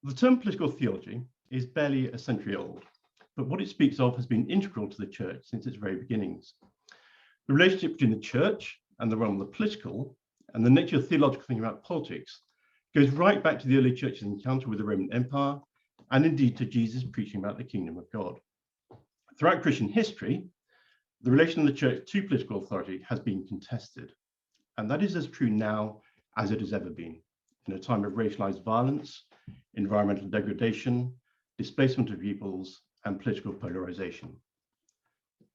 The term political theology is barely a century old, but what it speaks of has been integral to the church since its very beginnings. The relationship between the church and the realm of the political, and the nature of theological thinking about politics, goes right back to the early church's encounter with the Roman Empire, and indeed to Jesus preaching about the kingdom of God. Throughout Christian history, the relation of the church to political authority has been contested, and that is as true now as it has ever been, in a time of racialized violence, environmental degradation, displacement of peoples, and political polarization.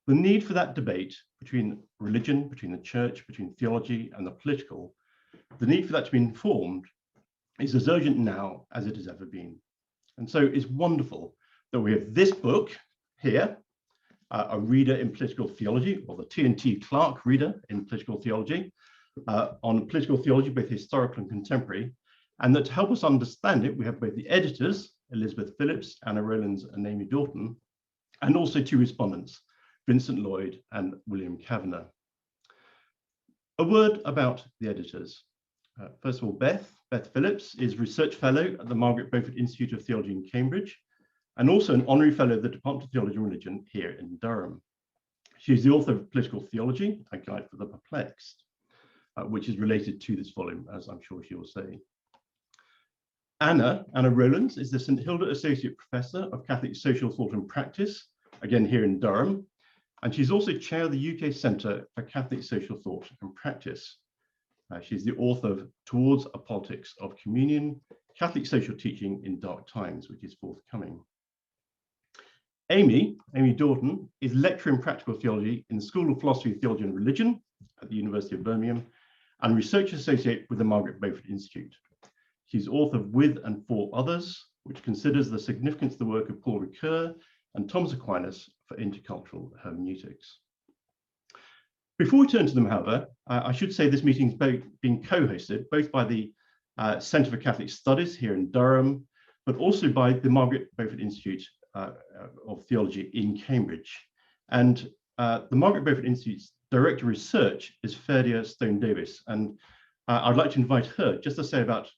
The need for that debate between religion, between the church, between theology and the political, the need for that to be informed is as urgent now as it has ever been. And so it's wonderful that we have this book here, a reader in political theology, or the T&T Clark Reader in political theology, on political theology, both historical and contemporary, and that to help us understand it, we have both the editors, Elizabeth Phillips, Anna Rowlands, and Amy Daughton, and also two respondents, Vincent Llloyd and William Cavanaugh. A word about the editors. First of all, Beth Phillips is Research Fellow at the Margaret Beaufort Institute of Theology in Cambridge, and also an Honorary Fellow of the Department of Theology and Religion here in Durham. She's the author of Political Theology, a guide for the perplexed, which is related to this volume, as I'm sure she will say. Anna Rowlands is the St Hilda Associate Professor of Catholic Social Thought and Practice, again here in Durham, and she's also chair of the UK Centre for Catholic Social Thought and Practice. She's the author of Towards a Politics of Communion, Catholic Social Teaching in Dark Times, which is forthcoming. Amy Daughton is lecturer in practical theology in the School of Philosophy, Theology and Religion at the University of Birmingham, and research associate with the Margaret Beaufort Institute. She's author of With and For Others, which considers the significance of the work of Paul Ricoeur and Thomas Aquinas for intercultural hermeneutics. Before we turn to them, however, I should say this meeting is being co-hosted both by the Centre for Catholic Studies here in Durham, but also by the Margaret Beaufort Institute of Theology in Cambridge. And the Margaret Beaufort Institute's Director of Research is Ferdia Stone-Davis, and I'd like to invite her just to say about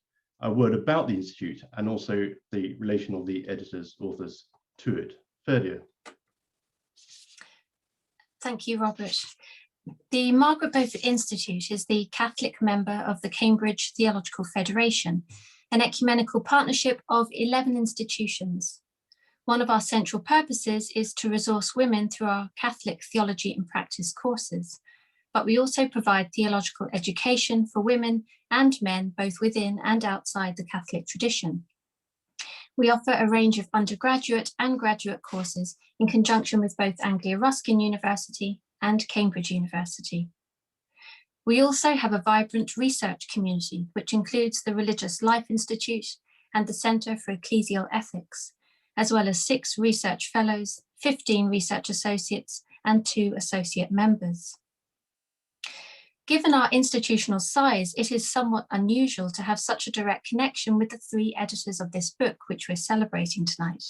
a word about the Institute and also the relation of the editors, authors to it. Ferdia. Thank you, Robert. The Margaret Beaufort Institute is the Catholic member of the Cambridge Theological Federation, an ecumenical partnership of 11 institutions. One of our central purposes is to resource women through our Catholic theology and practice courses, but we also provide theological education for women and men, both within and outside the Catholic tradition. We offer a range of undergraduate and graduate courses in conjunction with both Anglia Ruskin University and Cambridge University. We also have a vibrant research community, which includes the Religious Life Institute and the Centre for Ecclesial Ethics, as well as 6 research fellows, 15 research associates, and 2 associate members. Given our institutional size, it is somewhat unusual to have such a direct connection with the 3 editors of this book, which we're celebrating tonight.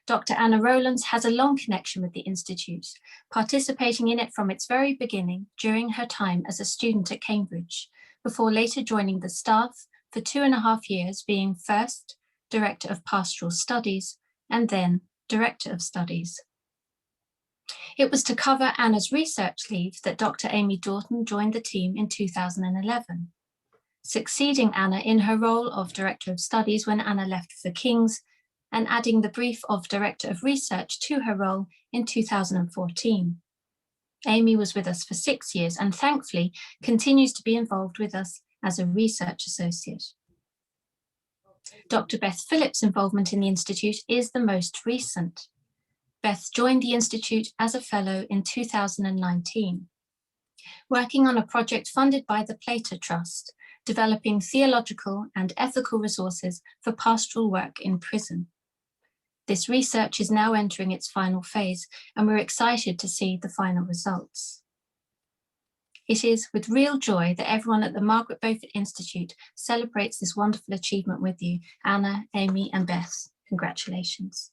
Dr. Anna Rowlands has a long connection with the Institute, participating in it from its very beginning during her time as a student at Cambridge, before later joining the staff for 2.5 years, being first Director of Pastoral Studies and then Director of Studies. It was to cover Anna's research leave that Dr. Amy Daughton joined the team in 2011, succeeding Anna in her role of Director of Studies when Anna left for King's, and adding the brief of Director of Research to her role in 2014. Amy was with us for 6 years and thankfully continues to be involved with us as a research associate. Dr. Beth Phillips' involvement in the Institute is the most recent. Beth joined the Institute as a fellow in 2019, working on a project funded by the Plato Trust, developing theological and ethical resources for pastoral work in prison. This research is now entering its final phase, and we're excited to see the final results. It is with real joy that everyone at the Margaret Beaufort Institute celebrates this wonderful achievement with you, Anna, Amy, and Beth. Congratulations.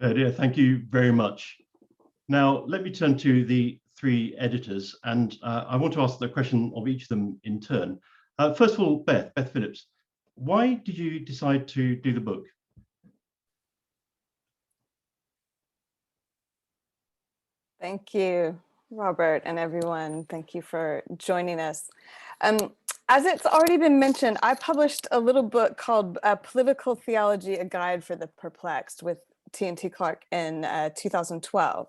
Dear, thank you very much. Now, let me turn to the 3 editors, and I want to ask the question of each of them in turn. First of all, Beth Phillips, why did you decide to do the book? Thank you, Robert, and everyone. Thank you for joining us. As it's already been mentioned, I published a little book called Political Theology, A Guide for the Perplexed with T&T Clark in 2012.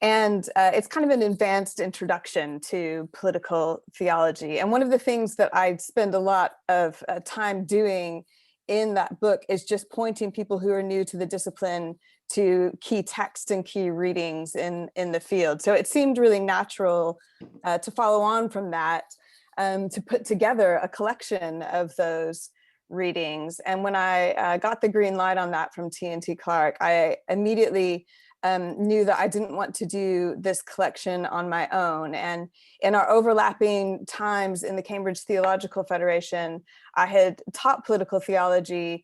And it's kind of an advanced introduction to political theology. And one of the things that I spend a lot of time doing in that book is just pointing people who are new to the discipline to key texts and key readings in the field. So it seemed really natural to follow on from that, to put together a collection of those readings. And when I got the green light on that from T&T Clark, I immediately knew that I didn't want to do this collection on my own. And in our overlapping times in the Cambridge Theological Federation, I had taught political theology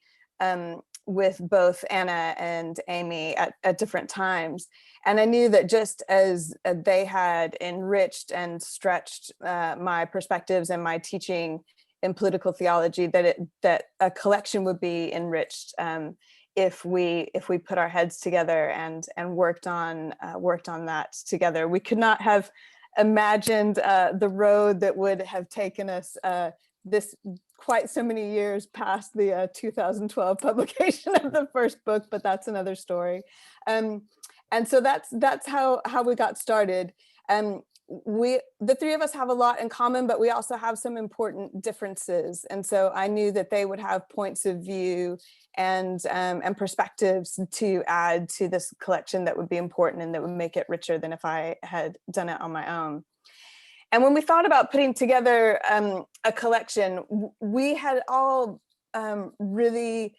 with both Anna and Amy at different times. And I knew that just as they had enriched and stretched my perspectives and my teaching in political theology, that a collection would be enriched if we put our heads together and worked on that together. We could not have imagined the road that would have taken us this quite so many years past the 2012 publication of the first book, but that's another story. And so that's how we got started. The three of us have a lot in common, but we also have some important differences. And so I knew that they would have points of view and perspectives to add to this collection that would be important and that would make it richer than if I had done it on my own. And when we thought about putting together a collection, we had all really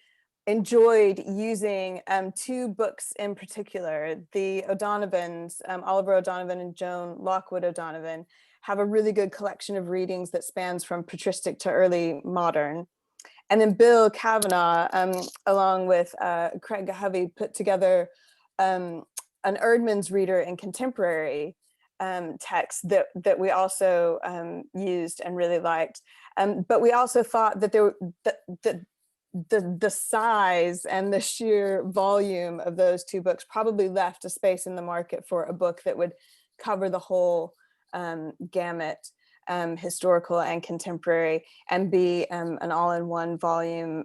enjoyed using two books in particular. The O'Donovans, Oliver O'Donovan and Joan Lockwood O'Donovan, have a really good collection of readings that spans from patristic to early modern. And then Bill Cavanaugh, along with Craig Hovey, put together an Erdman's Reader in Contemporary text that we also used and really liked. But we also thought that the size and the sheer volume of those two books probably left a space in the market for a book that would cover the whole gamut, historical and contemporary, and be an all-in-one volume,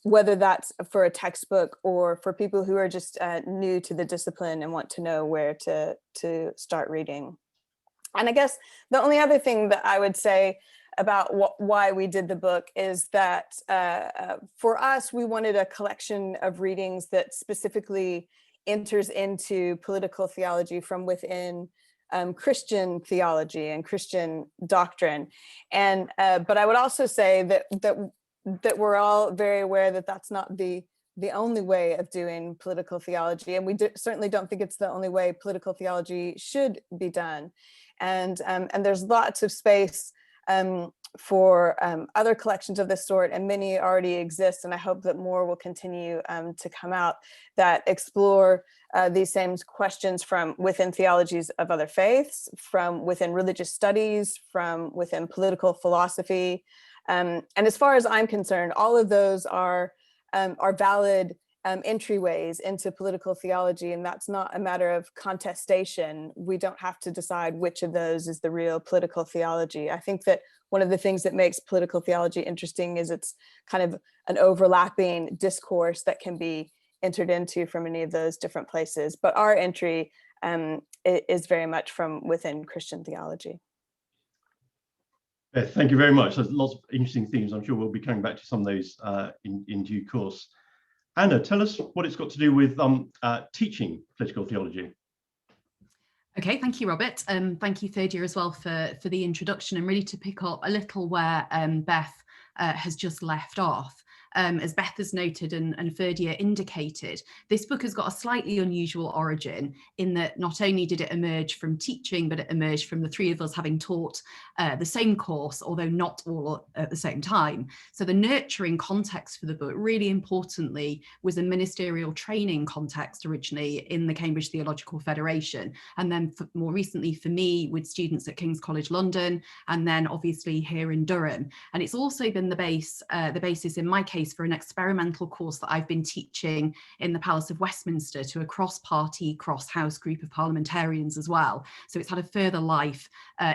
whether that's for a textbook or for people who are just new to the discipline and want to know where to start reading. And I guess the only other thing that I would say about why we did the book is that for us, we wanted a collection of readings that specifically enters into political theology from within Christian theology and Christian doctrine. And but I would also say that we're all very aware that that's not the only way of doing political theology, and we certainly don't think it's the only way political theology should be done. And there's lots of space for other collections of this sort, and many already exist, and I hope that more will continue to come out that explore these same questions from within theologies of other faiths, from within religious studies, from within political philosophy. And as far as I'm concerned, all of those are valid entryways into political theology, and that's not a matter of contestation. We don't have to decide which of those is the real political theology. I think that one of the things that makes political theology interesting is it's kind of an overlapping discourse that can be entered into from any of those different places. But our entry is very much from within Christian theology. Beth, thank you very much. There's lots of interesting themes. I'm sure we'll be coming back to some of those in due course. Anna, tell us what it's got to do with teaching political theology. Okay, thank you, Robert. Thank you, third year, as well for the introduction, and really to pick up a little where Beth has just left off. As Beth has noted and Ferdia indicated, this book has got a slightly unusual origin in that not only did it emerge from teaching, but it emerged from the three of us having taught the same course, although not all at the same time. So the nurturing context for the book, really importantly, was a ministerial training context originally in the Cambridge Theological Federation, and then more recently for me with students at King's College London, and then obviously here in Durham. And it's also been the basis in my case for an experimental course that I've been teaching in the Palace of Westminster to a cross-party, cross-house group of parliamentarians as well. So it's had a further life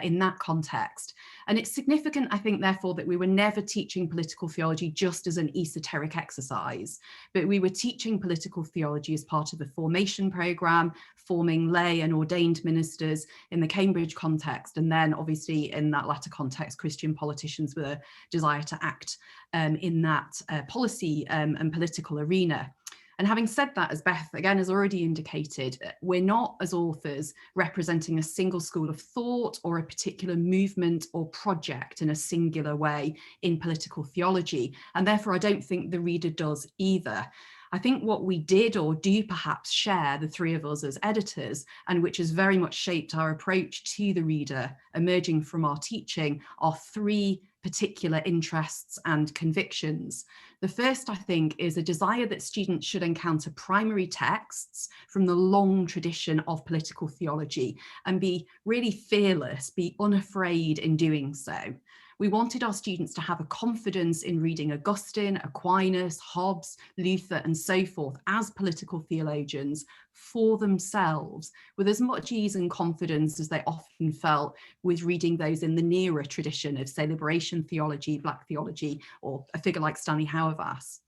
in that context. And it's significant, I think, therefore, that we were never teaching political theology just as an esoteric exercise, but we were teaching political theology as part of a formation programme, forming lay and ordained ministers in the Cambridge context, and then obviously in that latter context, Christian politicians with a desire to act in that policy and political arena. And having said that, as Beth again has already indicated, we're not as authors representing a single school of thought or a particular movement or project in a singular way in political theology. And therefore, I don't think the reader does either. I think what we did or do perhaps share, the three of us as editors, and which has very much shaped our approach to the reader emerging from our teaching, are three particular interests and convictions. The first, I think, is a desire that students should encounter primary texts from the long tradition of political theology and be really fearless, be unafraid in doing so. We wanted our students to have a confidence in reading Augustine, Aquinas, Hobbes, Luther, and so forth as political theologians for themselves, with as much ease and confidence as they often felt with reading those in the nearer tradition of, say, liberation theology, Black theology, or a figure like Stanley Hauerwas.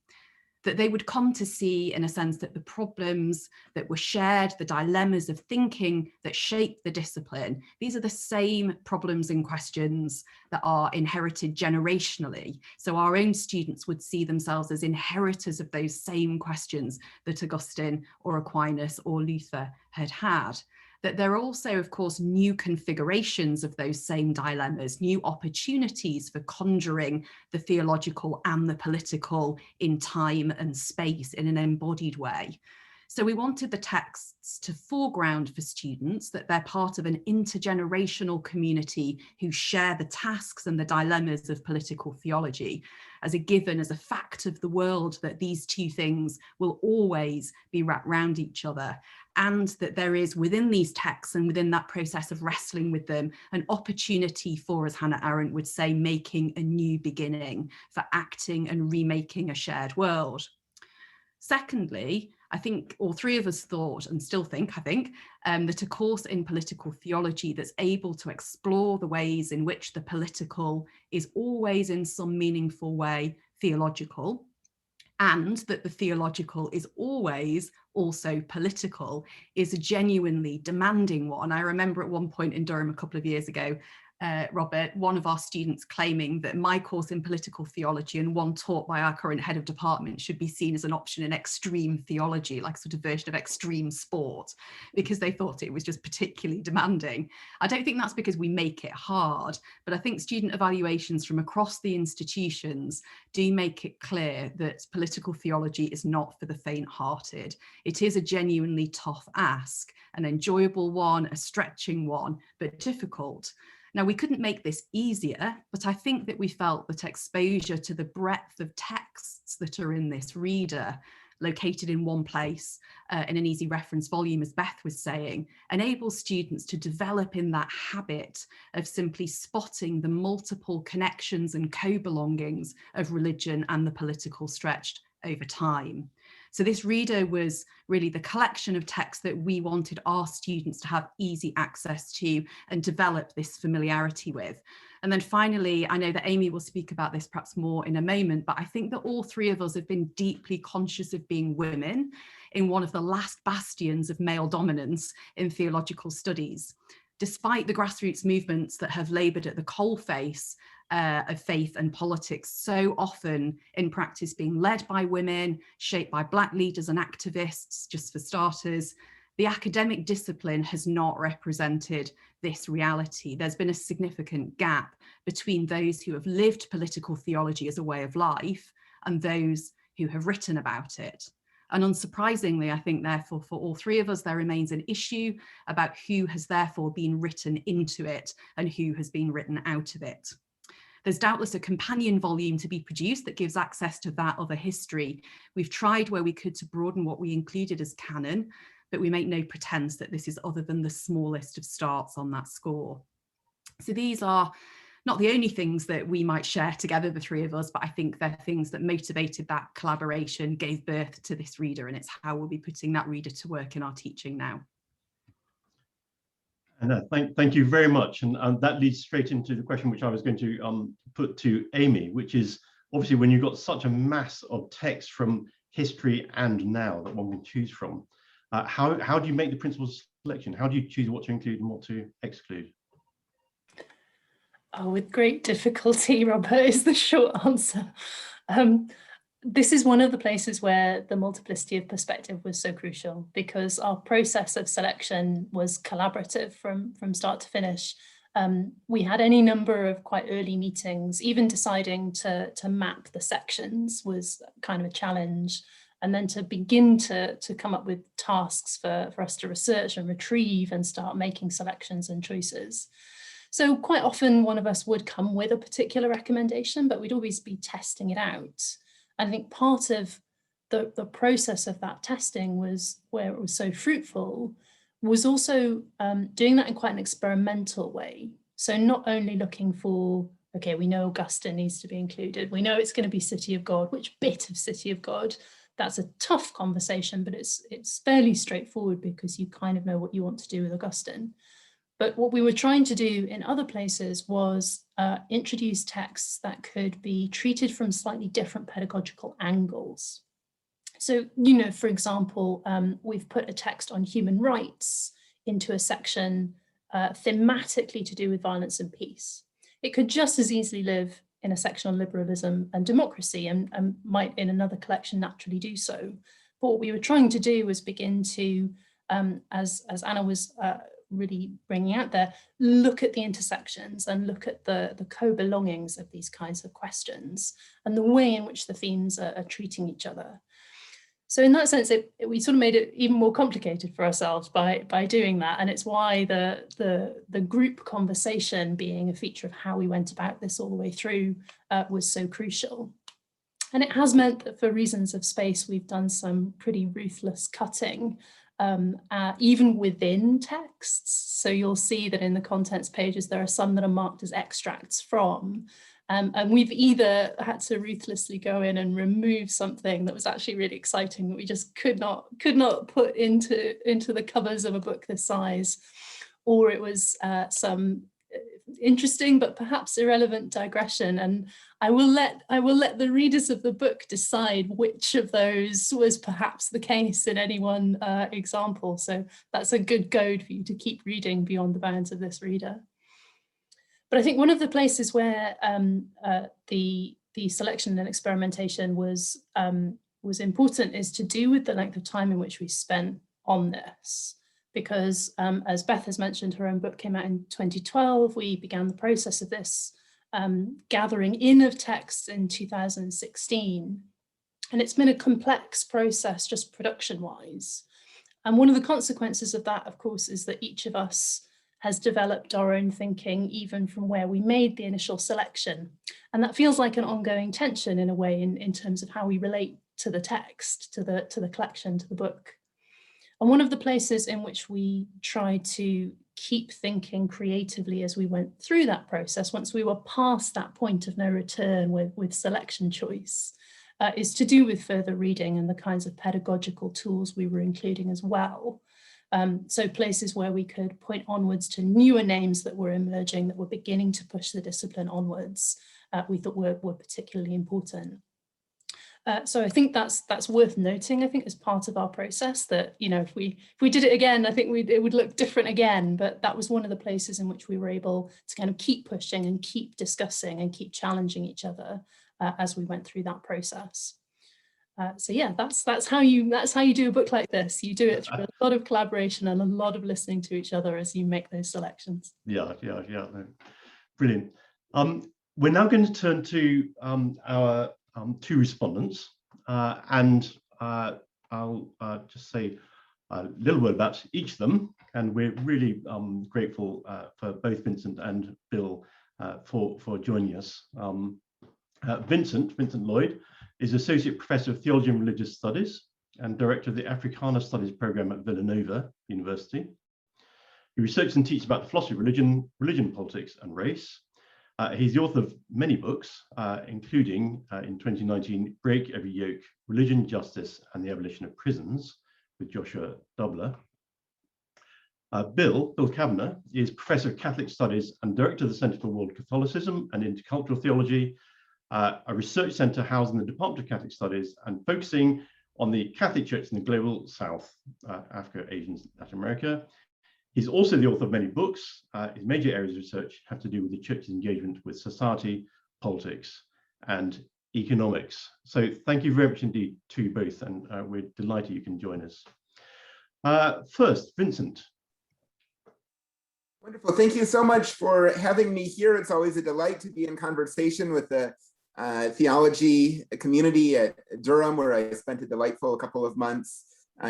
That they would come to see, in a sense, that the problems that were shared, the dilemmas of thinking that shape the discipline, these are the same problems and questions that are inherited generationally. So our own students would see themselves as inheritors of those same questions that Augustine or Aquinas or Luther had had. That there are also, of course, new configurations of those same dilemmas, new opportunities for conjuring the theological and the political in time and space in an embodied way. So we wanted the texts to foreground for students that they're part of an intergenerational community who share the tasks and the dilemmas of political theology as a given, as a fact of the world, that these two things will always be wrapped around each other, and that there is within these texts and within that process of wrestling with them an opportunity for, as Hannah Arendt would say, making a new beginning, for acting and remaking a shared world. Secondly, I think all three of us thought, and still think, I think, that a course in political theology that's able to explore the ways in which the political is always in some meaningful way theological, and that the theological is always also political, is a genuinely demanding one. I remember at one point in Durham a couple of years ago, Robert, one of our students claiming that my course in political theology and one taught by our current head of department should be seen as an option in extreme theology, like a sort of version of extreme sport, because they thought it was just particularly demanding. I don't think that's because we make it hard, but I think student evaluations from across the institutions do make it clear that political theology is not for the faint-hearted. It is a genuinely tough ask, an enjoyable one, a stretching one, but difficult. Now, we couldn't make this easier, but I think that we felt that exposure to the breadth of texts that are in this reader, located in one place in an easy reference volume, as Beth was saying, enables students to develop in that habit of simply spotting the multiple connections and co-belongings of religion and the political stretched over time. So this reader was really the collection of texts that we wanted our students to have easy access to and develop this familiarity with. And then finally, I know that Amy will speak about this perhaps more in a moment, but I think that all three of us have been deeply conscious of being women in one of the last bastions of male dominance in theological studies. Despite the grassroots movements that have laboured at the coalface of faith and politics, so often in practice being led by women, shaped by Black leaders and activists, just for starters, the academic discipline has not represented this reality. There's been a significant gap between those who have lived political theology as a way of life and those who have written about it. And unsurprisingly, I think, therefore, for all three of us, there remains an issue about who has therefore been written into it and who has been written out of it. There's doubtless a companion volume to be produced that gives access to that other history. We've tried where we could to broaden what we included as canon, but we make no pretense that this is other than the smallest of starts on that score. So these are not the only things that we might share together, the three of us, but I think they're things that motivated that collaboration, gave birth to this reader, and it's how we'll be putting that reader to work in our teaching now. And thank you very much. And that leads straight into the question which I was going to put to Amy, which is obviously when you've got such a mass of text from history and now that one can choose from, how do you make the principles selection? How do you choose what to include and what to exclude? Oh, with great difficulty, Robert, is the short answer. This is one of the places where the multiplicity of perspective was so crucial, because our process of selection was collaborative from start to finish. We had any number of quite early meetings. Even deciding to map the sections was kind of a challenge. And then to begin to come up with tasks for us to research and retrieve and start making selections and choices. So quite often one of us would come with a particular recommendation, but we'd always be testing it out. I think part of the process of that testing was where it was so fruitful, was also doing that in quite an experimental way. So not only looking for, okay, we know Augustine needs to be included. We know it's going to be City of God. Which bit of City of God? That's a tough conversation, but it's fairly straightforward because you kind of know what you want to do with Augustine. But what we were trying to do in other places was introduce texts that could be treated from slightly different pedagogical angles. So, for example, we've put a text on human rights into a section thematically to do with violence and peace. It could just as easily live in a section on liberalism and democracy and might in another collection naturally do so. But what we were trying to do was begin to, as Anna was really bringing out there, look at the intersections and look at the co-belongings of these kinds of questions and the way in which the themes are treating each other. So in that sense, we sort of made it even more complicated for ourselves by doing that. And it's why the group conversation being a feature of how we went about this all the way through was so crucial. And it has meant that for reasons of space, we've done some pretty ruthless cutting, even within texts. So you'll see that in the contents pages, there are some that are marked as extracts from. And we've either had to ruthlessly go in and remove something that was actually really exciting that we just could not put into the covers of a book this size, or it was some interesting but perhaps irrelevant digression. And I will let the readers of the book decide which of those was perhaps the case in any one example. So that's a good goad for you to keep reading beyond the bounds of this reader. But I think one of the places where the selection and experimentation was important is to do with the length of time in which we spent on this. Because as Beth has mentioned, her own book came out in 2012. We began the process of this gathering in of texts in 2016. And it's been a complex process just production-wise. And one of the consequences of that, of course, is that each of us has developed our own thinking, even from where we made the initial selection. And that feels like an ongoing tension in a way in terms of how we relate to the text, to the collection, to the book. And one of the places in which we tried to keep thinking creatively as we went through that process, once we were past that point of no return with selection choice, is to do with further reading and the kinds of pedagogical tools we were including as well. So places where we could point onwards to newer names that were emerging, that were beginning to push the discipline onwards, we thought were particularly important. So I think that's worth noting, I think, as part of our process, that, if we did it again, I think it would look different again, but that was one of the places in which we were able to kind of keep pushing and keep discussing and keep challenging each other as we went through that process. So yeah, that's how you do a book like this. You do it through a lot of collaboration and a lot of listening to each other as you make those selections. Yeah, brilliant. We're now going to turn to our two respondents, and I'll just say a little word about each of them. And we're really grateful for both Vincent and Bill for joining us. Vincent Llloyd is Associate Professor of Theology and Religious Studies and Director of the Africana Studies Program at Villanova University. He researches and teaches about the philosophy of religion, politics, and race. He's the author of many books, including in 2019, Break Every Yoke, Religion, Justice, and the Abolition of Prisons, with Joshua Doubler. Bill Cavanaugh is Professor of Catholic Studies and Director of the Centre for World Catholicism and Intercultural Theology, a research centre housed in the Department of Catholic Studies and focusing on the Catholic Church in the Global South, Africa, Asia, and Latin America. He's also the author of many books. His major areas of research have to do with the Church's engagement with society, politics, and economics. So thank you very much indeed to you both, and we're delighted you can join us. First, Vincent. Wonderful. Thank you so much for having me here. It's always a delight to be in conversation with the theology community at Durham, where I spent a delightful couple of months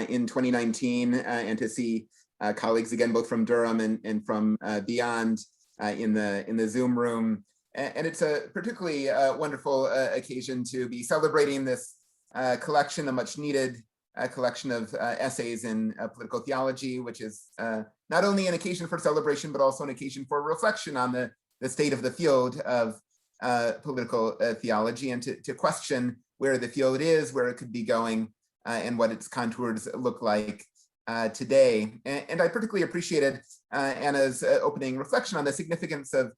in 2019, and to see colleagues again, both from Durham and from beyond in the Zoom room. And it's a particularly wonderful occasion to be celebrating this collection, a much needed collection of essays in political theology, which is not only an occasion for celebration, but also an occasion for reflection on the state of the field of political theology, and to question where the field is, where it could be going, and what its contours look like today. And I particularly appreciated Anna's opening reflection on the significance of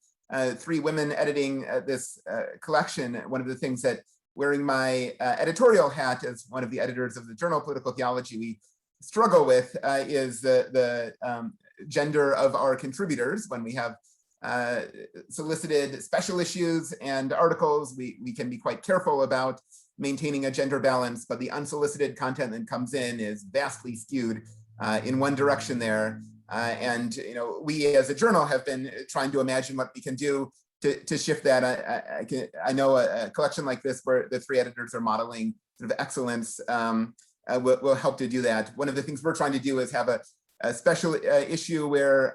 three women editing this collection. One of the things that, wearing my editorial hat as one of the editors of the journal Political Theology, we struggle with is the gender of our contributors. When we have solicited special issues and articles, we can be quite careful about maintaining a gender balance, but the unsolicited content that comes in is vastly skewed in one direction there. And we as a journal have been trying to imagine what we can do to shift that. I know a collection like this, where the three editors are modeling sort of excellence, will help to do that. One of the things we're trying to do is have a special issue where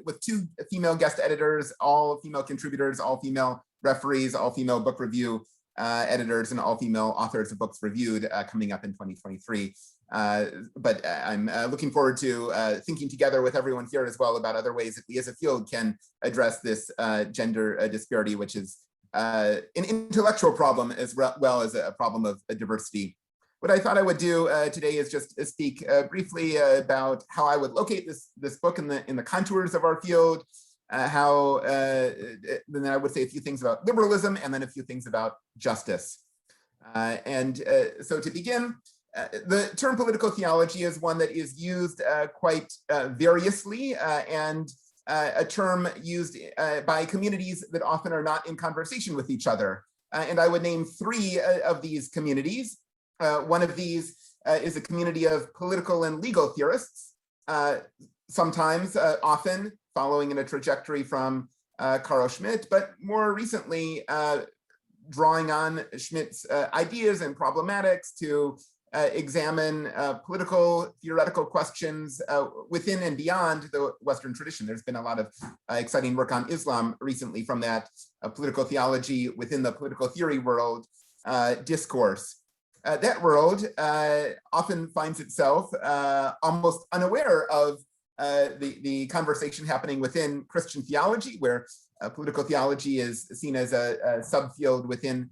with two female guest editors, all female contributors, all female referees, all female book review editors, and all female authors of books reviewed coming up in 2023. But I'm looking forward to thinking together with everyone here as well about other ways that we as a field can address this gender disparity, which is an intellectual problem as well as a problem of diversity. What I thought I would do today is just speak briefly about how I would locate this book in the contours of our field, then I would say a few things about liberalism, and then a few things about justice. So to begin, the term political theology is one that is used quite variously, and a term used by communities that often are not in conversation with each other. And I would name three of these communities. One of these is a community of political and legal theorists, sometimes, often following in a trajectory from Carl Schmitt, but more recently drawing on Schmitt's ideas and problematics to examine political theoretical questions within and beyond the Western tradition. There's been a lot of exciting work on Islam recently from that political theology within the political theory world discourse. That world often finds itself almost unaware of the conversation happening within Christian theology, where political theology is seen as a subfield within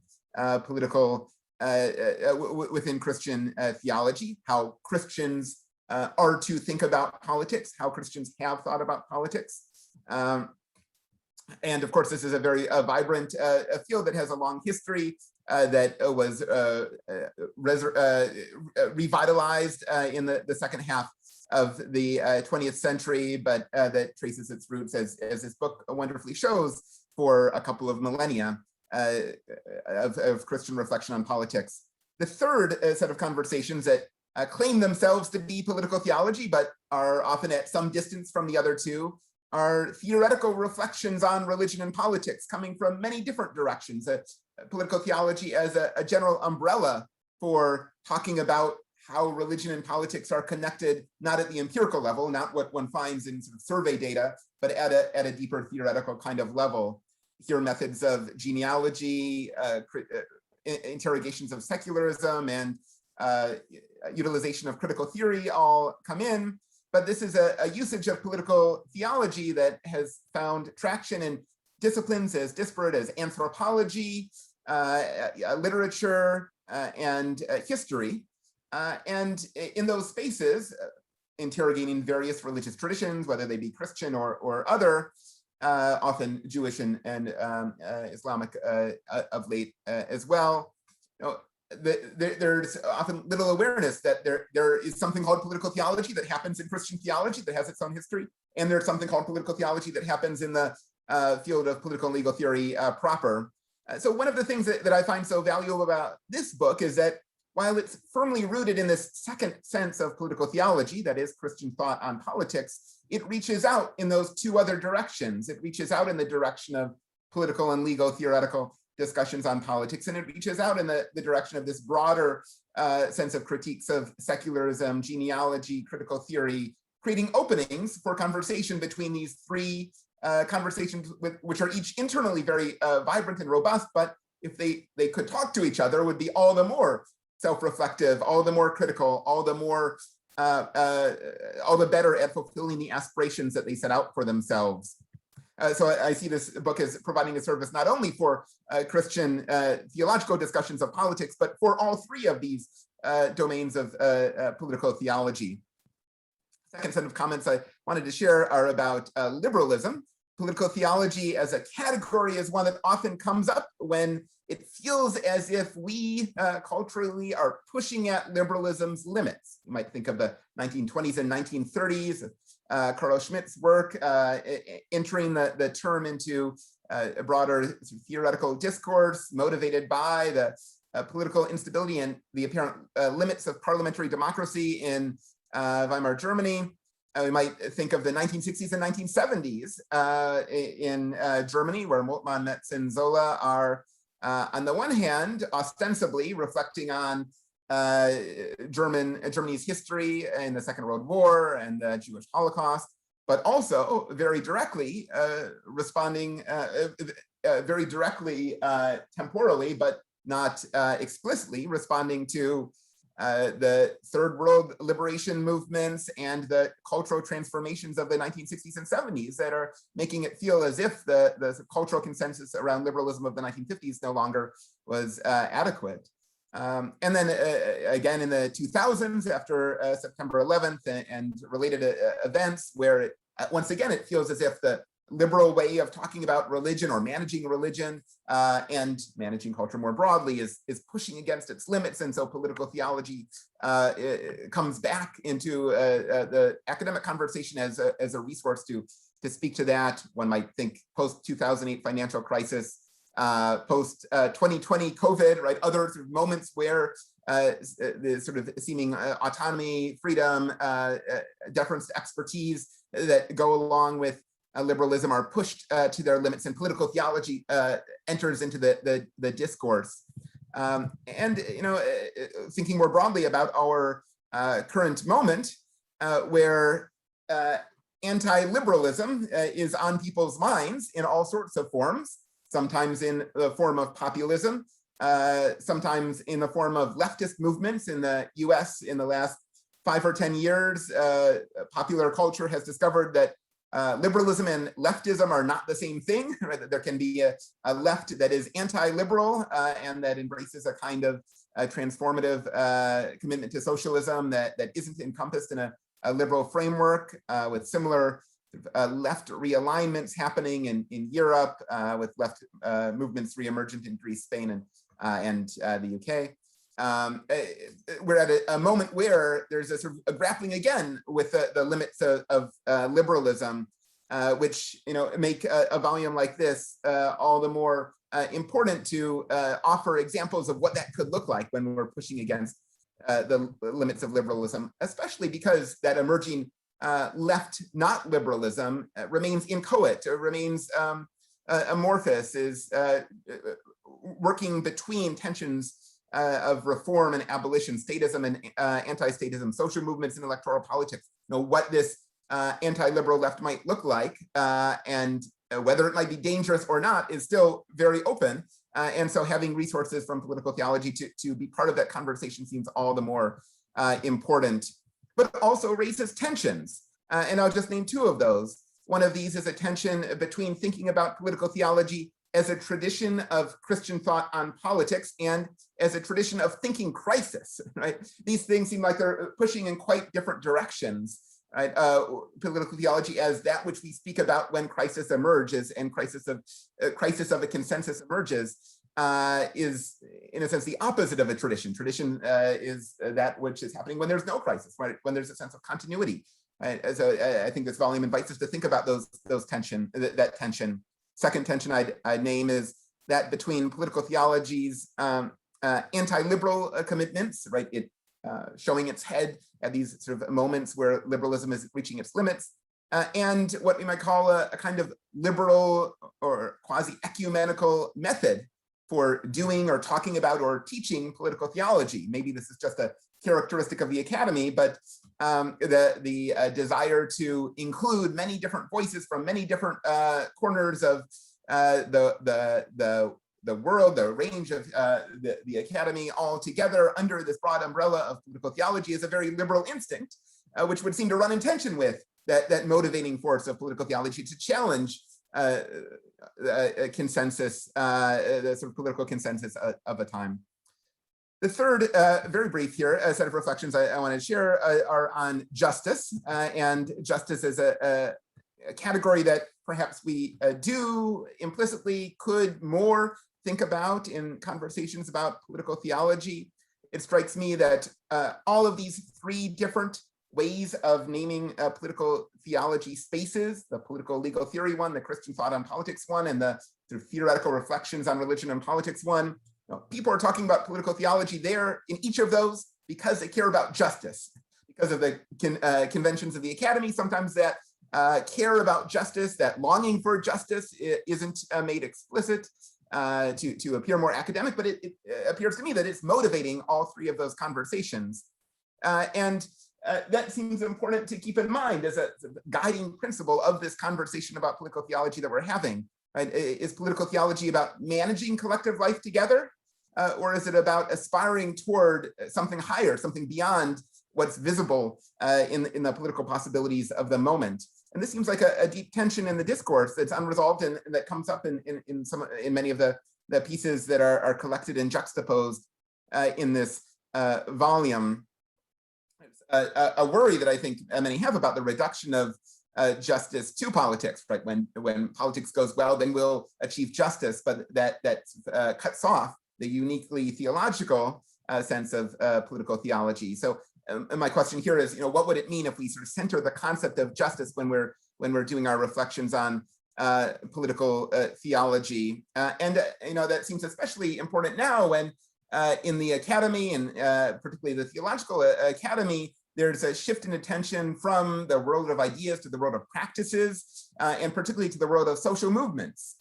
within Christian theology, how Christians are to think about politics, how Christians have thought about politics. And of course, this is a very vibrant field that has a long history that was revitalized in the second half of the 20th century, but that traces its roots, as this book wonderfully shows, for a couple of millennia of Christian reflection on politics. The third set of conversations that claim themselves to be political theology, but are often at some distance from the other two, are theoretical reflections on religion and politics, coming from many different directions. political theology as a general umbrella for talking about how religion and politics are connected, not at the empirical level, not what one finds in sort of survey data, but at a deeper theoretical kind of level. Here, methods of genealogy, interrogations of secularism, and utilization of critical theory all come in. But this is a usage of political theology that has found traction in disciplines as disparate as anthropology, literature, and history. And in those spaces, interrogating various religious traditions, whether they be Christian or other, often Jewish and Islamic of late as well. You know, there's often little awareness that there is something called political theology that happens in Christian theology that has its own history, and there's something called political theology that happens in the field of political and legal theory proper. So one of the things that I find so valuable about this book is that while it's firmly rooted in this second sense of political theology, that is Christian thought on politics, it reaches out in those two other directions. It reaches out in the direction of political and legal theoretical discussions on politics, and it reaches out in the direction of this broader sense of critiques of secularism, genealogy, critical theory, creating openings for conversation between these three conversations, which are each internally very vibrant and robust, but if they could talk to each other, would be all the more self-reflective, all the more critical, all the more, all the better at fulfilling the aspirations that they set out for themselves. So I see this book as providing a service not only for Christian theological discussions of politics, but for all three of these domains of political theology. Second set of comments I wanted to share are about liberalism. Political theology as a category is one that often comes up when it feels as if we culturally are pushing at liberalism's limits. You might think of the 1920s and 1930s, Carl Schmitt's work entering the term into a broader theoretical discourse motivated by the political instability and the apparent limits of parliamentary democracy in Weimar Germany. We might think of the 1960s and 1970s in Germany, where Moltmann, Metz, and Sölle are, on the one hand, ostensibly reflecting on Germany's history in the Second World War and the Jewish Holocaust, but also very directly responding, very directly temporally, but not explicitly responding to the Third World liberation movements and the cultural transformations of the 1960s and 70s that are making it feel as if the cultural consensus around liberalism of the 1950s no longer was adequate. And then again in the 2000s, after September 11th and related events, where once again it feels as if the liberal way of talking about religion or managing religion and managing culture more broadly is pushing against its limits. And so political theology comes back into the academic conversation as a resource to speak to that. One might think post-2008 financial crisis, post-2020 COVID, right? Other sort of moments where the sort of seeming autonomy, freedom, deference to expertise that go along with liberalism are pushed to their limits, and political theology enters into the discourse. And you know, thinking more broadly about our current moment, where anti-liberalism is on people's minds in all sorts of forms, sometimes in the form of populism, sometimes in the form of leftist movements. In the US in the last 5 or 10 years, popular culture has discovered that liberalism and leftism are not the same thing, right? There can be a left that is anti-liberal and that embraces a kind of transformative commitment to socialism that isn't encompassed in a liberal framework, with similar left realignments happening in Europe, with left movements reemergent in Greece, Spain, and the UK. We're at a moment where there's a sort of a grappling again with the limits of liberalism, which, you know, make a volume like this all the more important to offer examples of what that could look like when we're pushing against the limits of liberalism, especially because that emerging left not liberalism remains inchoate, or remains amorphous, is working between tensions of reform and abolition, statism and anti-statism, social movements and electoral politics, what this anti-liberal left might look like, and whether it might be dangerous or not is still very open. And so having resources from political theology to be part of that conversation seems all the more important, but also raises tensions. And I'll just name two of those. One of these is a tension between thinking about political theology as a tradition of Christian thought on politics and as a tradition of thinking crisis, right? These things seem like they're pushing in quite different directions, right? Political theology as that which we speak about when crisis emerges, and crisis of a consensus emerges, is in a sense the opposite of a tradition. Tradition is that which is happening when there's no crisis, right? When there's a sense of continuity. Right? So I think this volume invites us to think about that tension. Second tension I'd name is that between political theology's anti-liberal commitments, right? It showing its head at these sort of moments where liberalism is reaching its limits, and what we might call a kind of liberal or quasi-ecumenical method for doing or talking about or teaching political theology. Maybe this is just a characteristic of the academy, but the desire to include many different voices from many different corners of the world, the range of the academy all together under this broad umbrella of political theology is a very liberal instinct, which would seem to run in tension with that motivating force of political theology to challenge a consensus, the sort of political consensus of a time. The third, very brief here, a set of reflections I want to share are on justice, and justice is a category that perhaps we do implicitly could more think about in conversations about political theology. It strikes me that all of these three different ways of naming political theology spaces, the political legal theory one, the Christian thought on politics one, and the sort of theoretical reflections on religion and politics one, people are talking about political theology there in each of those because they care about justice, because of the conventions of the academy. Sometimes that care about justice, that longing for justice isn't made explicit to appear more academic, but it appears to me that it's motivating all three of those conversations. And that seems important to keep in mind as a guiding principle of this conversation about political theology that we're having. Right? Is political theology about managing collective life together? Or is it about aspiring toward something higher, something beyond what's visible in the political possibilities of the moment? And this seems like a deep tension in the discourse that's unresolved and that comes up in many of the pieces that are collected and juxtaposed in this volume. A worry that I think many have about the reduction of justice to politics, right? When politics goes well, then we'll achieve justice, but that cuts off the uniquely theological sense of political theology. So my question here is, what would it mean if we sort of center the concept of justice when we're doing our reflections on political theology? And that seems especially important now when in the academy, and particularly the theological academy, there's a shift in attention from the world of ideas to the world of practices, and particularly to the world of social movements.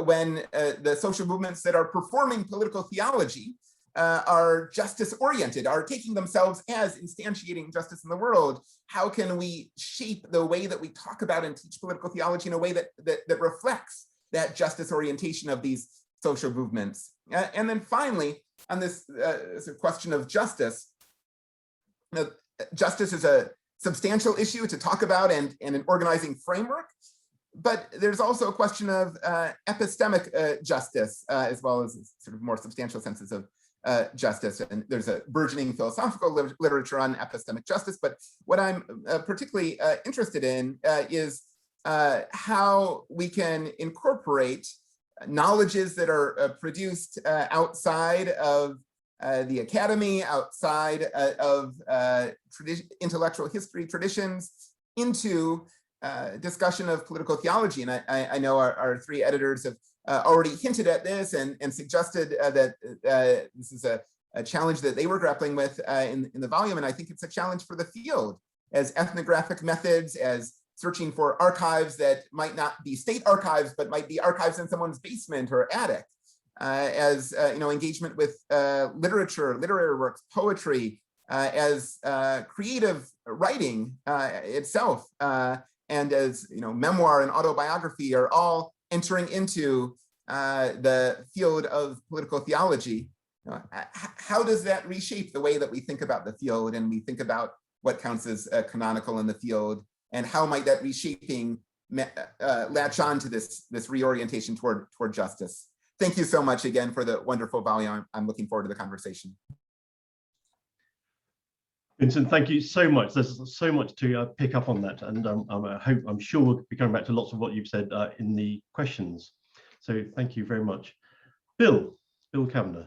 When the social movements that are performing political theology are justice-oriented, are taking themselves as instantiating justice in the world, how can we shape the way that we talk about and teach political theology in a way that reflects that justice orientation of these social movements? And then finally, on this question of justice, justice is a substantial issue to talk about and an organizing framework, but there's also a question of epistemic justice, as well as sort of more substantial senses of justice. And there's a burgeoning philosophical literature on epistemic justice, but what I'm particularly interested in is how we can incorporate knowledges that are produced outside of the academy, outside of intellectual history traditions, into discussion of political theology. And I know our three editors have already hinted at this and suggested that this is a challenge that they were grappling with in the volume. And I think it's a challenge for the field as ethnographic methods, as searching for archives that might not be state archives, but might be archives in someone's basement or attic. as engagement with literature, literary works, poetry, as creative writing itself, and as memoir and autobiography are all entering into the field of political theology. How does that reshape the way that we think about the field and we think about what counts as canonical in the field, and how might that reshaping latch on to this reorientation toward justice? Thank you so much again for the wonderful volume. I'm looking forward to the conversation. Vincent, thank you so much. There's so much to pick up on that, and I'm sure we'll be coming back to lots of what you've said in the questions. So thank you very much. Bill Cavanaugh.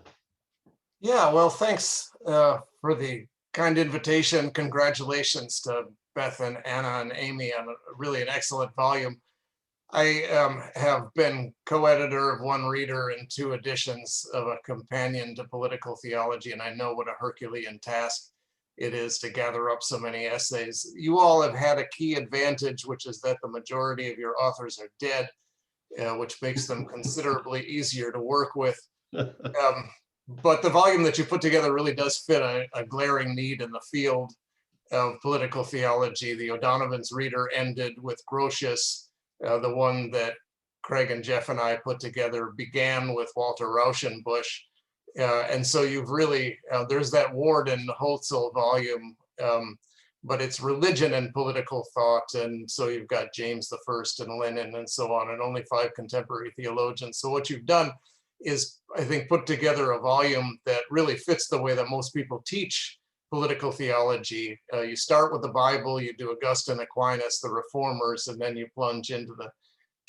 Yeah, well, thanks for the kind invitation. Congratulations to Beth and Anna and Amy on really an excellent volume. I have been co-editor of one reader and 2 editions of a companion to political theology, and I know what a Herculean task it is to gather up so many essays. You all have had a key advantage, which is that the majority of your authors are dead, which makes them considerably easier to work with. But the volume that you put together really does fit a glaring need in the field of political theology. The O'Donovan's reader ended with Grotius. The one that Craig and Jeff and I put together began with Walter Rauschenbusch. And so you've really, there's that Ward and Hotzel volume, but it's religion and political thought. And so you've got James I and Lenin and so on, and only 5 contemporary theologians. So what you've done is, I think, put together a volume that really fits the way that most people teach political theology. You start with the Bible, you do Augustine, Aquinas, the Reformers, and then you plunge into the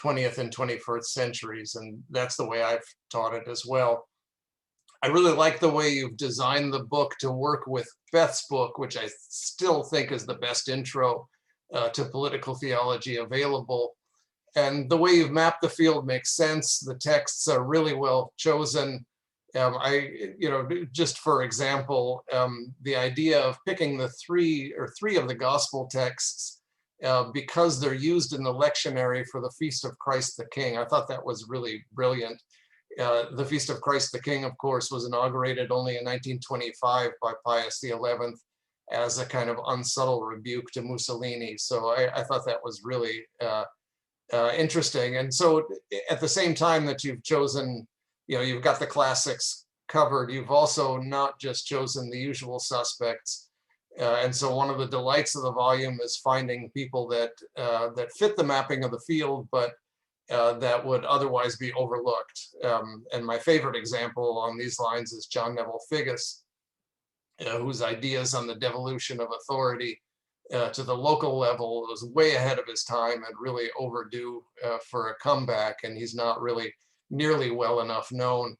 20th and 21st centuries. And that's the way I've taught it as well. I really like the way you've designed the book to work with Beth's book, which I still think is the best intro to political theology available. And the way you've mapped the field makes sense. The texts are really well chosen. Just for example, the idea of picking the three of the gospel texts because they're used in the lectionary for the Feast of Christ the King. I thought that was really brilliant. The Feast of Christ the King, of course, was inaugurated only in 1925 by Pius XI as a kind of unsubtle rebuke to Mussolini. So I thought that was really interesting. And so at the same time that you've chosen, you've got the classics covered, you've also not just chosen the usual suspects. And so one of the delights of the volume is finding people that fit the mapping of the field, but that would otherwise be overlooked. And my favorite example along these lines is John Neville Figgis, whose ideas on the devolution of authority to the local level was way ahead of his time and really overdue for a comeback, and he's not really nearly well enough known.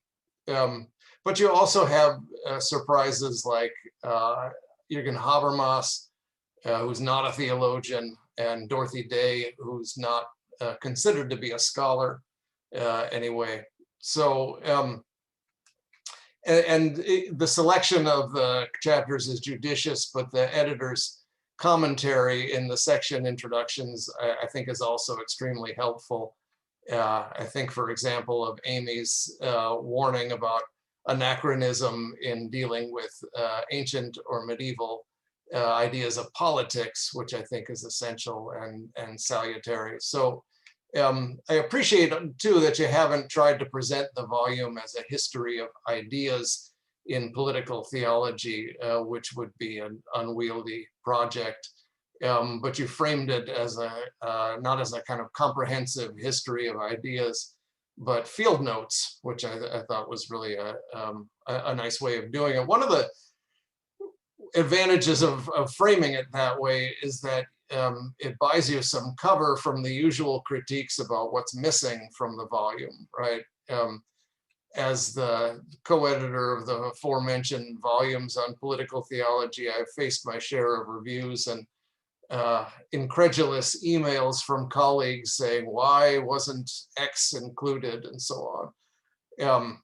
But you also have surprises like Jürgen Hauerwas, who's not a theologian, and Dorothy Day, who's not considered to be a scholar anyway. So, and the selection of the chapters is judicious, but the editor's commentary in the section introductions, I think, is also extremely helpful. I think, for example, of Amy's warning about anachronism in dealing with ancient or medieval ideas of politics, which I think is essential and salutary. So I appreciate too that you haven't tried to present the volume as a history of ideas in political theology, which would be an unwieldy project. But you framed it as not as a kind of comprehensive history of ideas, but field notes, which I thought was really a nice way of doing it. One of the advantages of framing it that way is that it buys you some cover from the usual critiques about what's missing from the volume, right? As the co-editor of the aforementioned volumes on political theology, I've faced my share of reviews and incredulous emails from colleagues saying, why wasn't X included, and so on.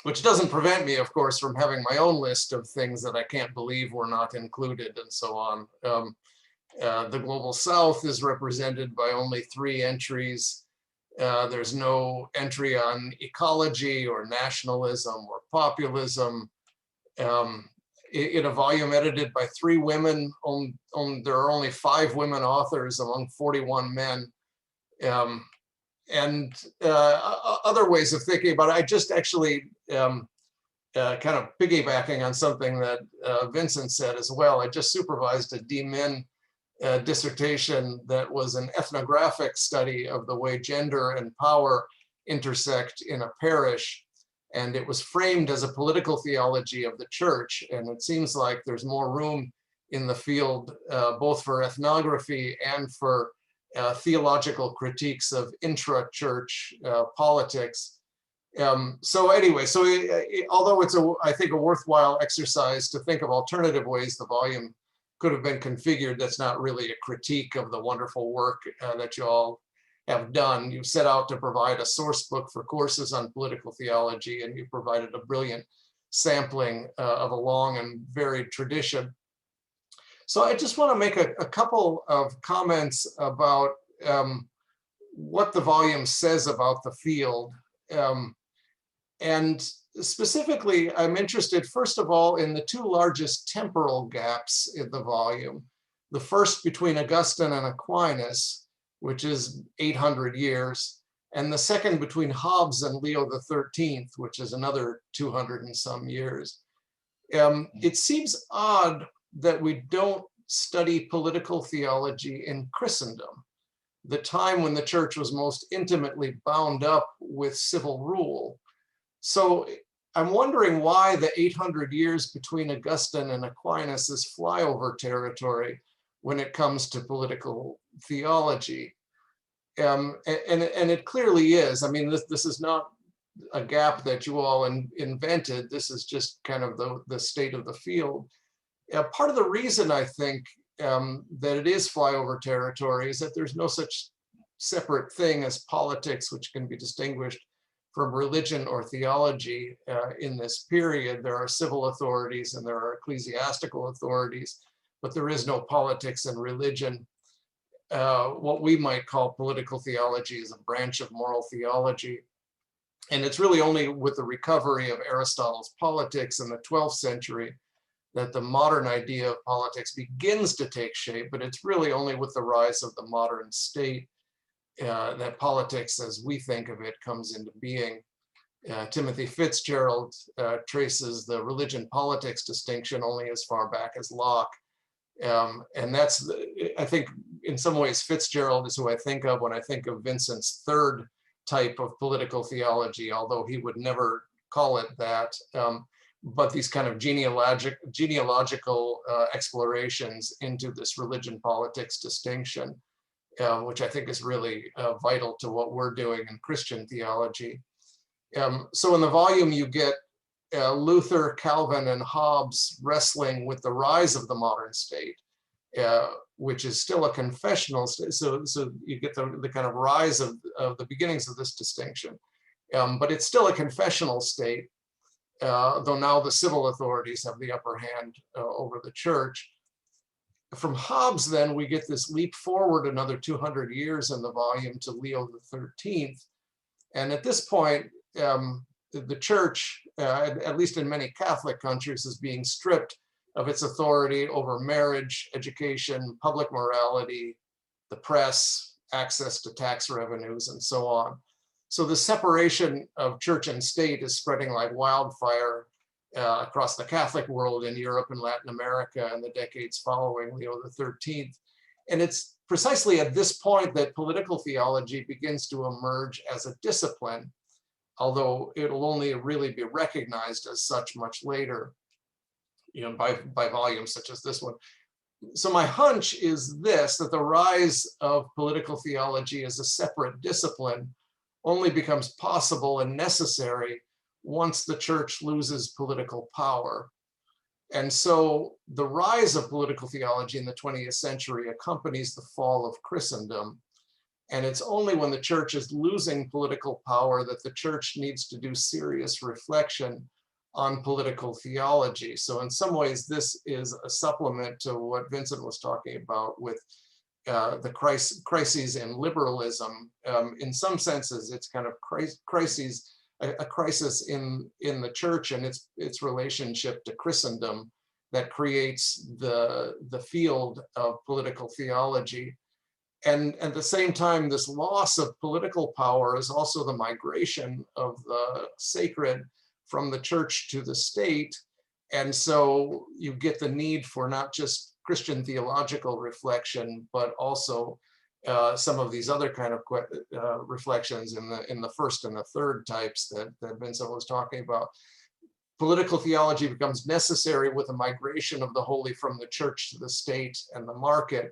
Which doesn't prevent me, of course, from having my own list of things that I can't believe were not included, and so on. The Global South is represented by only 3 entries. There's no entry on ecology or nationalism or populism. In a volume edited by 3 women, there are only 5 women authors among 41 men. And other ways of thinking about it. I just actually kind of piggybacking on something that Vincent said as well. I just supervised a D-Min dissertation that was an ethnographic study of the way gender and power intersect in a parish. And it was framed as a political theology of the church. And it seems like there's more room in the field, both for ethnography and for theological critiques of intra-church politics. So anyway, although it's I think a worthwhile exercise to think of alternative ways the volume could have been configured, that's not really a critique of the wonderful work that you all have done. You set out to provide a source book for courses on political theology, and you provided a brilliant sampling of a long and varied tradition. So I just want to make a couple of comments about what the volume says about the field. And specifically, I'm interested, first of all, in the 2 largest temporal gaps in the volume. The first between Augustine and Aquinas, which is 800 years, and the second between Hobbes and Leo XIII, which is another 200 and some years. It seems odd that we don't study political theology in Christendom, the time when the church was most intimately bound up with civil rule. So I'm wondering why the 800 years between Augustine and Aquinas is flyover territory when it comes to political theology. And it clearly is. I mean, this is not a gap that you all invented. This is just kind of the state of the field. Part of the reason I think that it is flyover territory is that there's no such separate thing as politics, which can be distinguished from religion or theology in this period. There are civil authorities and there are ecclesiastical authorities, but there is no politics and religion. What we might call political theology is a branch of moral theology. And it's really only with the recovery of Aristotle's Politics in the 12th century that the modern idea of politics begins to take shape, but it's really only with the rise of the modern state that politics, as we think of it, comes into being. Timothy Fitzgerald traces the religion-politics distinction only as far back as Locke. And that's, I think, in some ways, Fitzgerald is who I think of when I think of Vincent's third type of political theology, although he would never call it that. But these kind of genealogical explorations into this religion-politics distinction, which I think is really vital to what we're doing in Christian theology. So in the volume, you get Luther, Calvin, and Hobbes wrestling with the rise of the modern state, which is still a confessional state. So you get the kind of rise of the beginnings of this distinction. But it's still a confessional state, though now the civil authorities have the upper hand over the church. From Hobbes, then, we get this leap forward another 200 years in the volume to Leo XIII. And at this point, the church, at least in many Catholic countries, is being stripped of its authority over marriage, education, public morality, the press, access to tax revenues, and so on. So the separation of church and state is spreading like wildfire across the Catholic world in Europe and Latin America in the decades following Leo XIII. And it's precisely at this point that political theology begins to emerge as a discipline, although it'll only really be recognized as such much later, by volumes such as this one. So my hunch is this, that the rise of political theology as a separate discipline only becomes possible and necessary once the church loses political power. And so the rise of political theology in the 20th century accompanies the fall of Christendom. And it's only when the church is losing political power that the church needs to do serious reflection on political theology. So in some ways, this is a supplement to what Vincent was talking about with the crises in liberalism. In some senses, it's kind of crises, a crisis in the church and its relationship to Christendom that creates the field of political theology. And at the same time, this loss of political power is also the migration of the sacred from the church to the state. And so you get the need for not just Christian theological reflection, but also some of these other kind of reflections in the first and the third types that Vincent was talking about. Political theology becomes necessary with the migration of the holy from the church to the state and the market.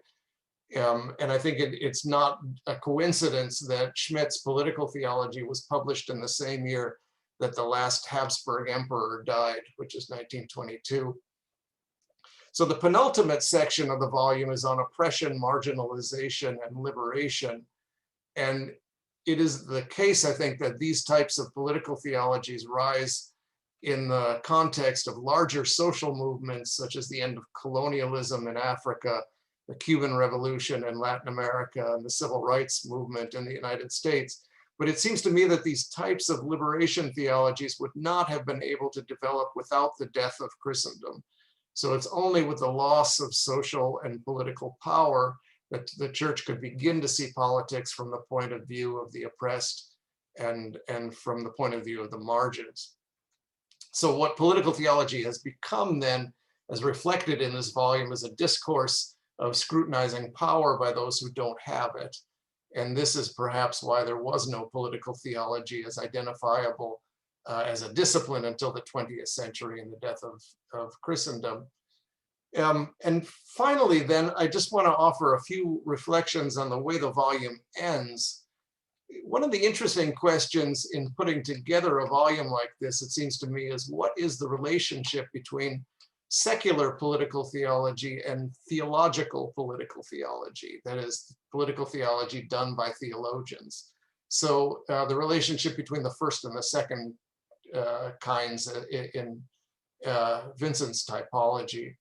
And I think it's not a coincidence that Schmitt's Political Theology was published in the same year that the last Habsburg emperor died, which is 1922. So the penultimate section of the volume is on oppression, marginalization, and liberation. And it is the case, I think, that these types of political theologies rise in the context of larger social movements, such as the end of colonialism in Africa, the Cuban Revolution in Latin America, and the civil rights movement in the United States. But it seems to me that these types of liberation theologies would not have been able to develop without the death of Christendom. So it's only with the loss of social and political power that the church could begin to see politics from the point of view of the oppressed and from the point of view of the margins. So what political theology has become then, as reflected in this volume, is a discourse of scrutinizing power by those who don't have it. And this is perhaps why there was no political theology as identifiable as a discipline until the 20th century and the death of Christendom. And finally, then, I just want to offer a few reflections on the way the volume ends. One of the interesting questions in putting together a volume like this, it seems to me, is what is the relationship between secular political theology and theological political theology, that is, political theology done by theologians. So the relationship between the first and the second kinds in Vincent's typology.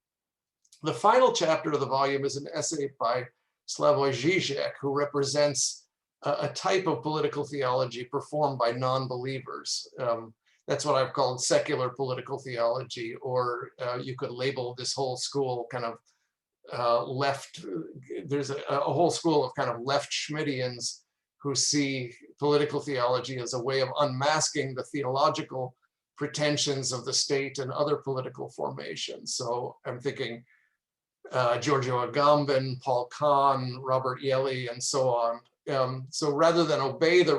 The final chapter of the volume is an essay by Slavoj Žižek, who represents a type of political theology performed by non-believers. That's what I've called secular political theology, or you could label this whole school kind of left. There's a whole school of kind of left Schmittians who see political theology as a way of unmasking the theological pretensions of the state and other political formations. So I'm thinking Giorgio Agamben, Paul Kahn, Robert Llloyd, and so on. So rather than obey the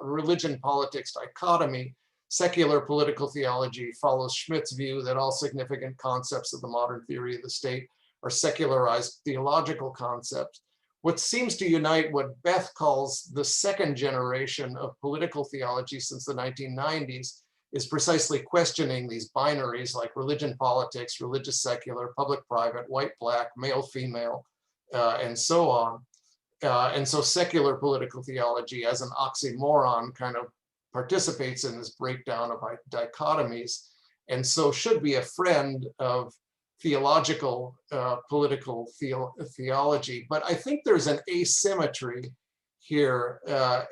religion-politics dichotomy, secular political theology follows Schmitt's view that all significant concepts of the modern theory of the state are secularized theological concepts. What seems to unite what Beth calls the second generation of political theology since the 1990s is precisely questioning these binaries like religion, politics, religious, secular, public, private, white, black, male, female, and so on. And so secular political theology as an oxymoron kind of participates in this breakdown of dichotomies, and so should be a friend of theological political theology. But I think there's an asymmetry here,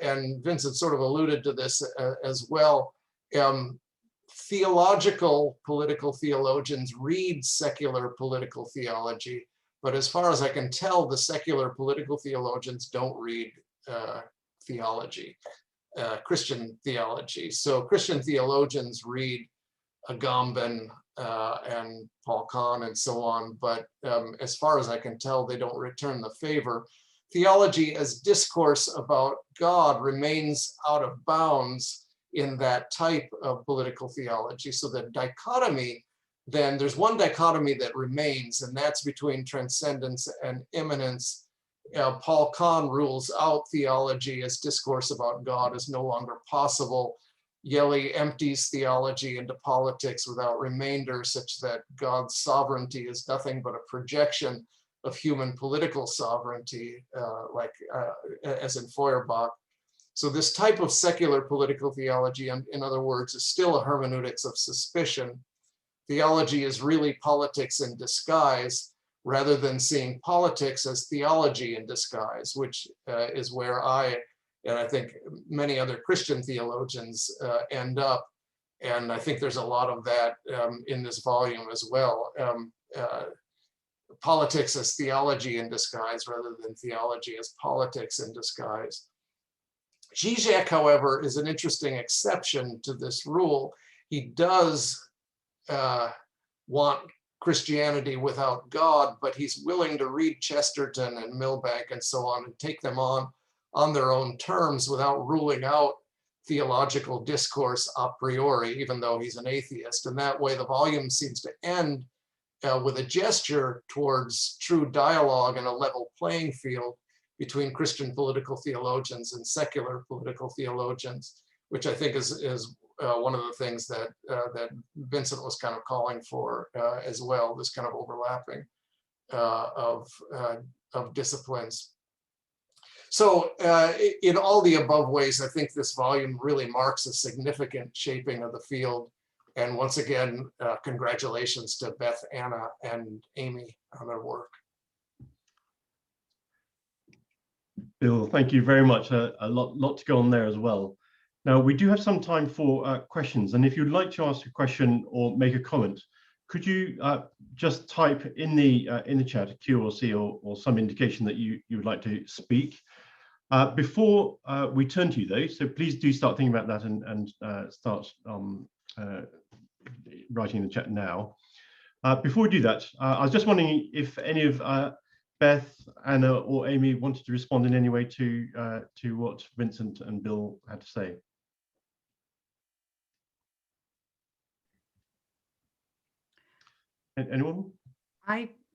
and Vincent sort of alluded to this as well. Theological political theologians read secular political theology, but as far as I can tell, the secular political theologians don't read theology, Christian theology. So Christian theologians read Agamben and Paul Kahn and so on, but as far as I can tell, they don't return the favor. Theology as discourse about God remains out of bounds in that type of political theology. So the dichotomy, then there's one dichotomy that remains, and that's between transcendence and immanence. Paul Kahn rules out theology as discourse about God is no longer possible. Llloyd empties theology into politics without remainder, such that God's sovereignty is nothing but a projection of human political sovereignty, as in Feuerbach. So this type of secular political theology, in other words, is still a hermeneutics of suspicion. Theology is really politics in disguise, rather than seeing politics as theology in disguise, which is where and I think many other Christian theologians end up. And I think there's a lot of that in this volume as well. Politics as theology in disguise rather than theology as politics in disguise. Zizek, however, is an interesting exception to this rule. He does want Christianity without God, but he's willing to read Chesterton and Milbank and so on and take them on their own terms without ruling out theological discourse a priori, even though he's an atheist. And that way the volume seems to end with a gesture towards true dialogue and a level playing field between Christian political theologians and secular political theologians, which I think is one of the things that Vincent was kind of calling for as well, this kind of overlapping of disciplines. So in all the above ways, I think this volume really marks a significant shaping of the field. And once again, congratulations to Beth, Anna, and Amy on their work. Bill, thank you very much. A lot to go on there as well. Now, we do have some time for questions. And if you'd like to ask a question or make a comment, could you just type in the chat a Q or C or some indication that you would like to speak? Before we turn to you though, so please do start thinking about that and start writing in the chat now. Before we do that, I was just wondering if any of Beth, Anna, or Amy wanted to respond in any way to what Vincent and Bill had to say. Anyone?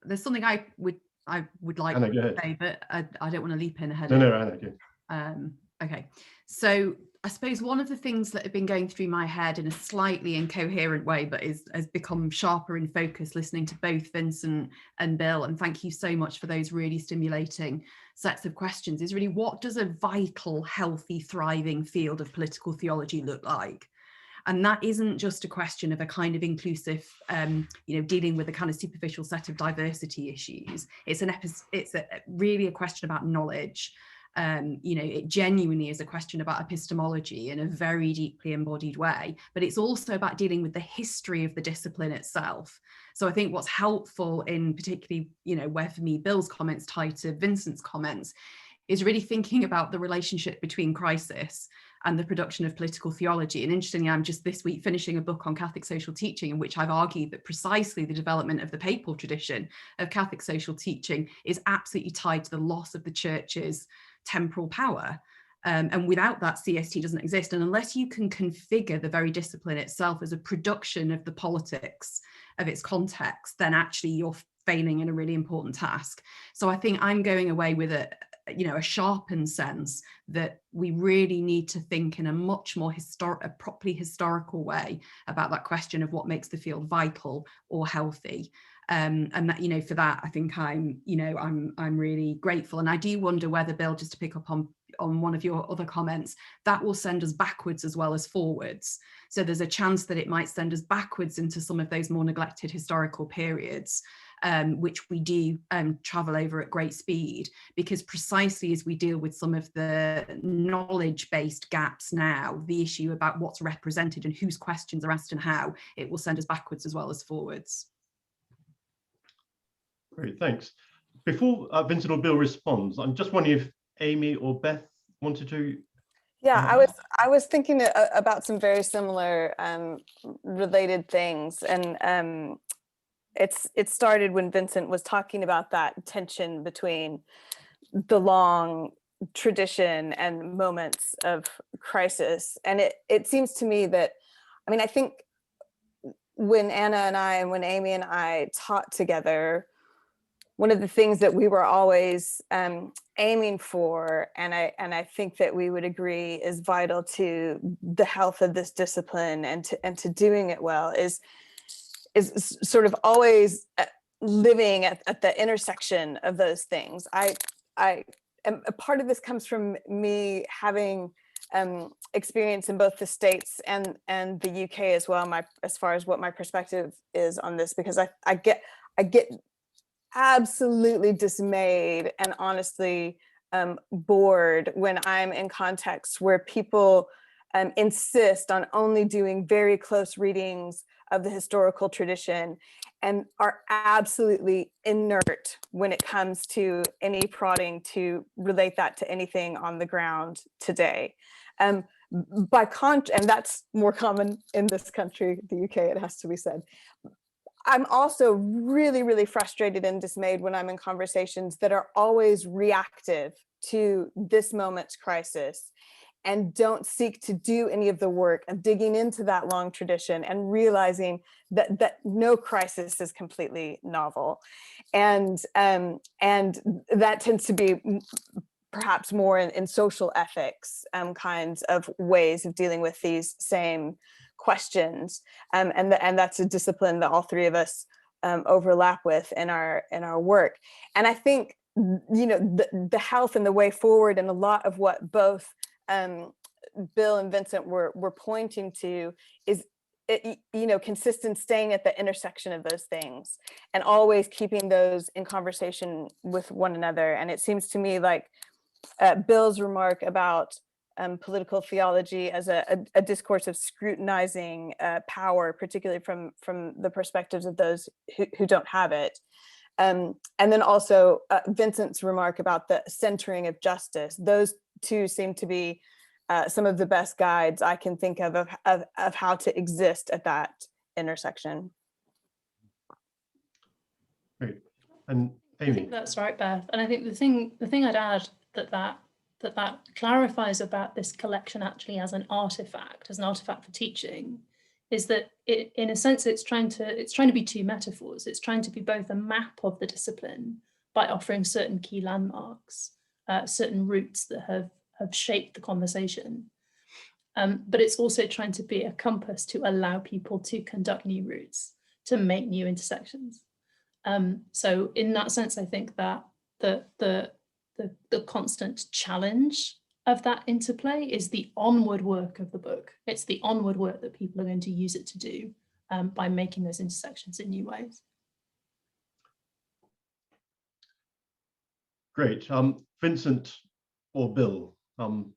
There's something I would like Anna, to say, but I don't want to leap in ahead. No, Anna, go. Okay, so I suppose one of the things that have been going through my head in a slightly incoherent way, but has become sharper in focus listening to both Vincent and Bill, and thank you so much for those really stimulating sets of questions, is really what does a vital, healthy, thriving field of political theology look like? And that isn't just a question of a kind of inclusive, dealing with a kind of superficial set of diversity issues. It's really a question about knowledge. It genuinely is a question about epistemology in a very deeply embodied way, but it's also about dealing with the history of the discipline itself. So I think what's helpful in particularly, where for me Bill's comments tie to Vincent's comments, is really thinking about the relationship between crisis and the production of political theology. And interestingly, I'm just this week finishing a book on Catholic social teaching, in which I've argued that precisely the development of the papal tradition of Catholic social teaching is absolutely tied to the loss of the church's temporal power. And without that, CST doesn't exist. And unless you can configure the very discipline itself as a production of the politics of its context, then actually you're failing in a really important task. So I think I'm going away with a sharpened sense that we really need to think in a much more properly historical way about that question of what makes the field vital or healthy. And that, for that, I think I'm really grateful. And I do wonder whether, Bill, just to pick up on one of your other comments, that will send us backwards as well as forwards. So there's a chance that it might send us backwards into some of those more neglected historical periods, which we do travel over at great speed, because precisely as we deal with some of the knowledge-based gaps now, the issue about what's represented and whose questions are asked and how, it will send us backwards as well as forwards. Great, thanks. Before Vincent or Bill responds, I'm just wondering if Amy or Beth wanted to. Yeah, I was thinking about some very similar related things, and it started when Vincent was talking about that tension between the long tradition and moments of crisis. And it seems to me that, I think when Anna and I and when Amy and I taught together, one of the things that we were always aiming for, and I think that we would agree is vital to the health of this discipline and to doing it well, is sort of always living at the intersection of those things. I am, a part of this comes from me having experience in both the States and the UK as well, as far as what my perspective is on this, because I get absolutely dismayed and honestly bored when I'm in contexts where people insist on only doing very close readings of the historical tradition and are absolutely inert when it comes to any prodding to relate that to anything on the ground today. And that's more common in this country, the UK, it has to be said. I'm also really, really frustrated and dismayed when I'm in conversations that are always reactive to this moment's crisis and don't seek to do any of the work of digging into that long tradition and realizing that no crisis is completely novel. And that tends to be perhaps more in social ethics kinds of ways of dealing with these same questions. And that's a discipline that all three of us overlap with in our work. And I think, you know, the health and the way forward and a lot of what both Bill and Vincent were pointing to is, you know, consistent staying at the intersection of those things and always keeping those in conversation with one another. And it seems to me like Bill's remark about political theology as a discourse of scrutinizing power, particularly from the perspectives of those who don't have it. And then also Vincent's remark about the centering of justice. Those two seem to be some of the best guides I can think of how to exist at that intersection. Great. And Amy. I think that's right, Beth. And I think the thing I'd add that clarifies about this collection actually as an artifact for teaching, is that it, in a sense, it's trying to be two metaphors. It's trying to be both a map of the discipline by offering certain key landmarks, certain routes that have shaped the conversation. But it's also trying to be a compass to allow people to conduct new routes, to make new intersections. So in that sense, I think that the constant challenge of that interplay is the onward work of the book. It's the onward work that people are going to use it to do by making those intersections in new ways. Great. Vincent or Bill,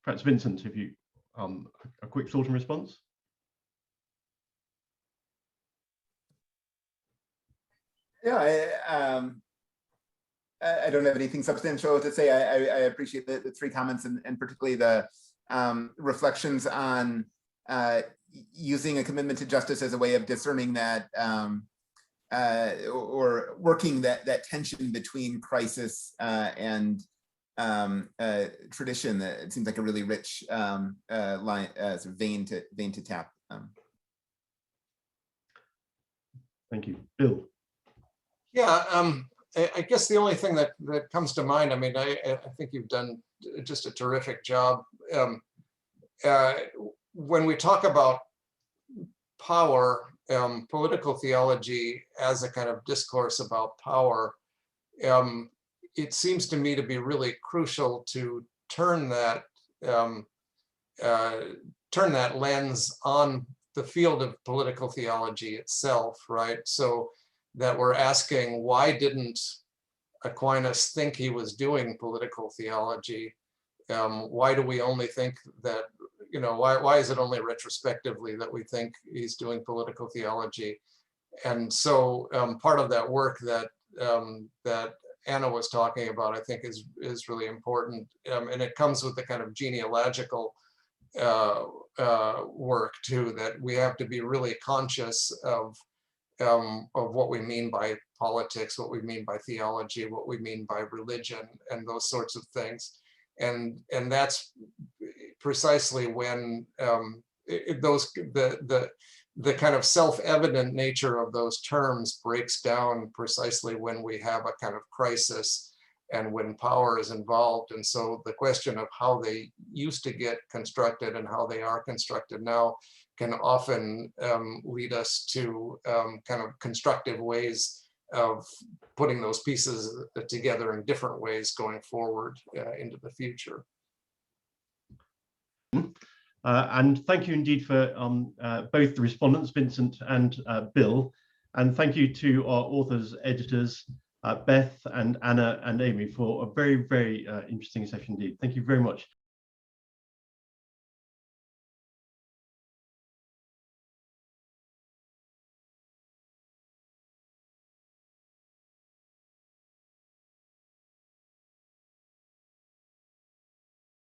perhaps Vincent, if you, a quick thought and response. Yeah, I don't have anything substantial to say. I appreciate the three comments and particularly the reflections on using a commitment to justice as a way of discerning that or working that tension between crisis and tradition. That it seems like a really rich line, sort of vein to tap. Thank you, Bill. Yeah, I guess the only thing that comes to mind, I mean, I think you've done just a terrific job. When we talk about power, political theology as a kind of discourse about power, it seems to me to be really crucial to turn that lens on the field of political theology itself, right? So that we're asking, why didn't Aquinas think he was doing political theology? Why do we only think that, you know, why is it only retrospectively that we think he's doing political theology? And so part of that work that that Anna was talking about, I think is really important. And it comes with the kind of genealogical work too, that we have to be really conscious of what we mean by politics, what we mean by theology, what we mean by religion, and those sorts of things. And that's precisely when the kind of self-evident nature of those terms breaks down precisely when we have a kind of crisis and when power is involved. And so the question of how they used to get constructed and how they are constructed now can often lead us to kind of constructive ways of putting those pieces together in different ways going forward into the future. And thank you indeed for both the respondents, Vincent and Bill. And thank you to our authors, editors, Beth and Anna and Amy for a very, very interesting session indeed. Thank you very much.